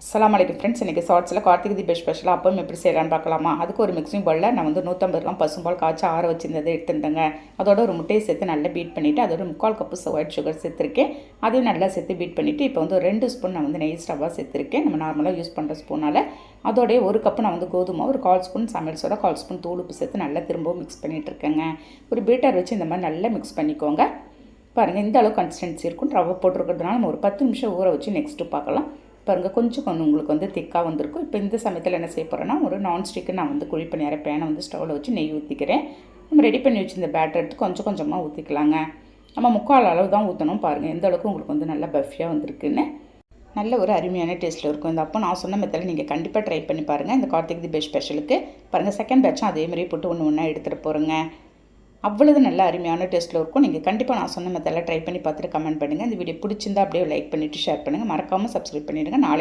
அஸ்ஸலாமு அலைக்கும் ஃப்ரெண்ட்ஸ். இன்றைக்கி ஷார்ட்ஸில் கார்த்திகை தீபம் ஸ்பெஷலாக அப்பவும் எப்படி செய்யலான்னு பார்க்கலாமா. அதுக்கு ஒரு மிக்சிங் பவுலில் நான் வந்து 150 கிராம் பசும்பால் காய்ச்சி ஆற வச்சுருந்ததை எடுத்துருந்தேங்க. அதோட ஒரு முட்டையை சேர்த்து நல்லா பீட் பண்ணிவிட்டு அதோட 3/4 கப்பு ஒயிட் சுகர் சேர்த்துருக்கேன். அதையும் நல்லா சேர்த்து பீட் பண்ணிவிட்டு இப்போ வந்து 2 ஸ்பூன் நான் வந்து நெய் ஸ்டவ்வாக சேர்த்துருக்கேன். நம்ம நார்மலாக யூஸ் பண்ணுற ஸ்பூனால். அதோடைய 1 கப்பு நான் வந்து கோதுமை, ஒரு 1/4 ஸ்பூன் சமையல் சோடா, 1/4 ஸ்பூன் தூள் உப்பு சேர்த்து நல்லா திரும்பவும் மிக்ஸ் பண்ணிகிட்ருக்கேங்க. ஒரு பீட்டர் வச்சு இந்த மாதிரி நல்லா மிக்ஸ் பண்ணிக்கோங்க. பாருங்கள், இந்த அளவு கன்சிஸ்டன்சி இருக்கும். ரவை போட்டிருக்கிறதுனால நம்ம ஒரு 10 நிமிஷம் ஊற வச்சு நெக்ஸ்ட்டு பார்க்கலாம். பாருங்கள், கொஞ்சம் உங்களுக்கு வந்து திக்காக வந்திருக்கும். இப்போ இந்த சமயத்தில் என்ன செய்ய போகிறேன்னா, ஒரு நான்ஸ்டிக்கு நான் வந்து குழி பணியார பேனை வந்து ஸ்டவ்வில் வச்சு நெய் ஊற்றிக்கிறேன். நம்ம ரெடி பண்ணி வச்சு இந்த பேட்டர் எடுத்து கொஞ்சம் கொஞ்சமாக ஊற்றிக்கலாங்க. நம்ம 3/4 அளவு தான் ஊற்றணும். பாருங்கள் எந்த அளவுக்கு உங்களுக்கு வந்து நல்லா பஃபியாக வந்திருக்குன்னு. நல்ல ஒரு அருமையான டேஸ்ட்டில் இருக்கும். இந்த அப்போ நான் சொன்ன மெத்தடில் நீங்கள் கண்டிப்பாக ட்ரை பண்ணி பாருங்கள். இந்த கார்த்திகை தீபம் ஸ்பெஷலுக்கு பாருங்கள், செகண்ட் பேட்சும் அதேமாதிரி போட்டு ஒன்று ஒன்றா எடுத்துகிட்டு போகிறேங்க. அவ்வளவு நல்ல அருமையான டேஸ்ட்டில் இருக்கும். நீங்கள் கண்டிப்பாக நான் சொன்ன மெத்தடில் ட்ரை பண்ணி பார்த்துட்டு கமெண்ட் பண்ணுங்கள். இந்த வீடியோ பிடிச்சிருந்தா அப்படியே லைக் பண்ணிவிட்டு ஷேர் பண்ணுங்கள். மறக்காமல் சப்ஸ்கிரைப் பண்ணிவிடுங்க. நாளை